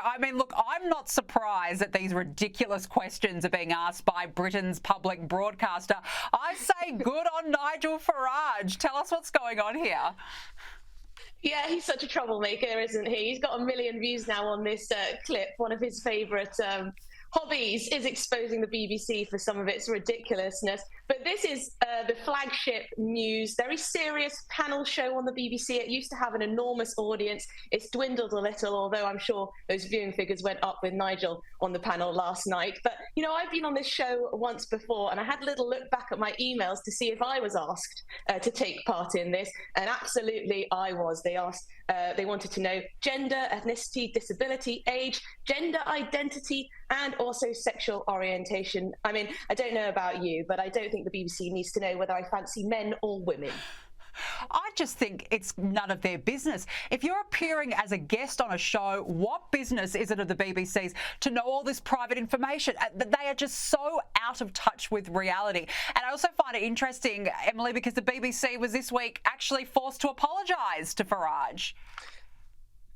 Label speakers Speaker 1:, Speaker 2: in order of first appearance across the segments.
Speaker 1: I mean, look, I'm not surprised that these ridiculous questions are being asked by Britain's public broadcaster. I say good on Nigel Farage. Tell us what's going on here.
Speaker 2: Yeah, he's such a troublemaker, isn't he? He's got a million views now on this clip. One of his favourite hobbies is exposing the BBC for some of its ridiculousness. But this is the flagship news, very serious panel show on the BBC. It used to have an enormous audience. It's dwindled a little, although I'm sure those viewing figures went up with Nigel on the panel last night. But, you know, I've been on this show once before, and I had a little look back at my emails to see if I was asked to take part in this. And absolutely I was. They wanted to know gender, ethnicity, disability, age, gender identity, and also sexual orientation. I mean, I don't know about you, but I don't think the BBC needs to know whether I fancy men or women.
Speaker 1: I just think it's none of their business. If you're appearing as a guest on a show, what business is it of the BBC's to know all this private information? They are just so out of touch with reality. And I also find it interesting, Emily, because the BBC was this week actually forced to apologise to Farage.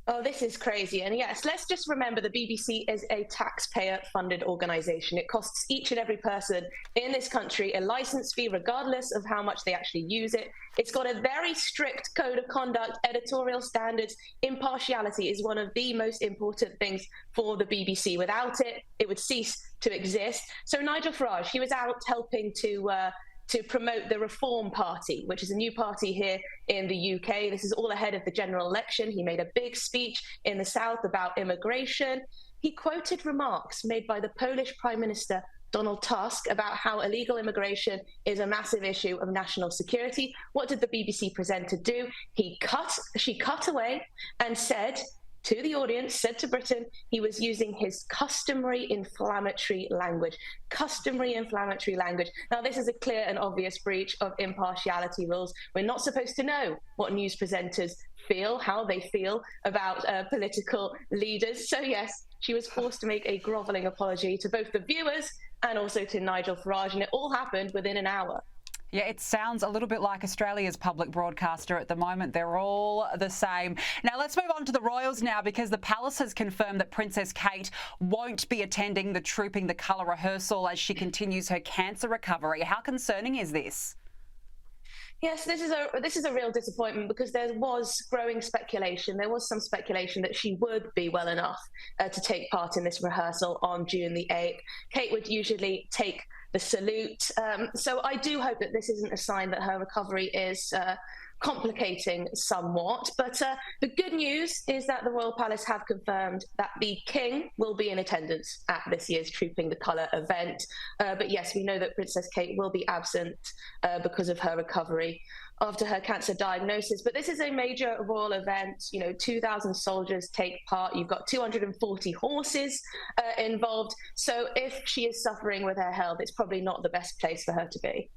Speaker 2: Oh, this is crazy. And yes, let's just remember the BBC is a taxpayer-funded organisation. It costs each and every person in this country a licence fee, regardless of how much they actually use it. It's got a very strict code of conduct, editorial standards. Impartiality is one of the most important things for the BBC. Without it, it would cease to exist. So Nigel Farage, he was out helping to promote the Reform Party, which is a new party here in the UK. This is all ahead of the general election. He made a big speech in the South about immigration. He quoted remarks made by the Polish Prime Minister Donald Tusk about how illegal immigration is a massive issue of national security. What did the BBC presenter do? She cut away and said to the audience, said to Britain, he was using his customary inflammatory language. Customary inflammatory language. Now, this is a clear and obvious breach of impartiality rules. We're not supposed to know what news presenters feel, how they feel about political leaders. So, yes, she was forced to make a grovelling apology to both the viewers and also to Nigel Farage, and it all happened within an hour.
Speaker 1: Yeah, it sounds a little bit like Australia's public broadcaster at the moment. They're all the same. Now, let's move on to the royals now, because the palace has confirmed that Princess Kate won't be attending the Trooping the Colour rehearsal as she continues her cancer recovery. How concerning is this?
Speaker 2: Yes, this is a real disappointment, because there was growing speculation. There was some speculation that she would be well enough to take part in this rehearsal on June the 8th. Kate would usually take the salute. So I do hope that this isn't a sign that her recovery is complicating somewhat. But the good news is that the Royal Palace have confirmed that the King will be in attendance at this year's Trooping the Colour event. But yes, we know that Princess Kate will be absent because of her recovery after her cancer diagnosis. But this is a major royal event. You know, 2,000 soldiers take part. You've got 240 horses involved. So if she is suffering with her health, it's probably not the best place for her to be.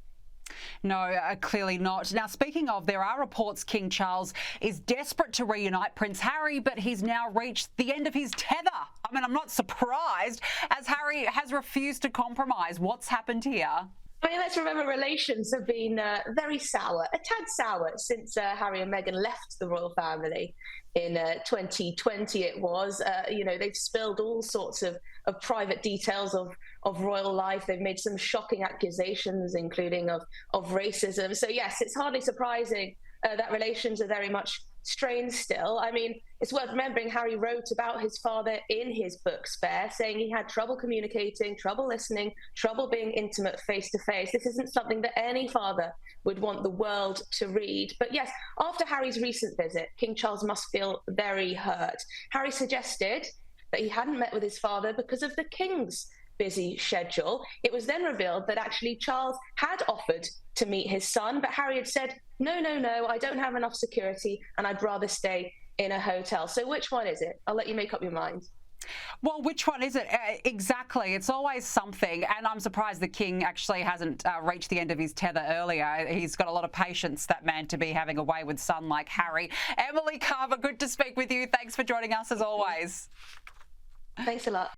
Speaker 1: No, clearly not. Now, speaking of, there are reports King Charles is desperate to reunite Prince Harry, but he's now reached the end of his tether. I mean, I'm not surprised, as Harry has refused to compromise. What's happened here?
Speaker 2: I mean, let's remember relations have been very sour, a tad sour, since Harry and Meghan left the royal family in 2020 it was. You know, they've spilled all sorts of private details of royal life. They've made some shocking accusations, including of racism. So yes, it's hardly surprising that relations are very much strained still. I mean, it's worth remembering Harry wrote about his father in his book Spare, saying he had trouble communicating, trouble listening, trouble being intimate face to face. This isn't something that any father would want the world to read. But yes, after Harry's recent visit, King Charles must feel very hurt. Harry suggested that he hadn't met with his father because of the King's busy schedule. It was then revealed that actually Charles had offered to meet his son, but Harry had said, no, I don't have enough security and I'd rather stay in a hotel. So which one is it? I'll let you make up your mind.
Speaker 1: Well, which one is it? Exactly. It's always something. And I'm surprised the King actually hasn't reached the end of his tether earlier. He's got a lot of patience, that man, to be having a wayward son like Harry. Emily Carver, good to speak with you. Thanks for joining us as always.
Speaker 2: Thanks a lot.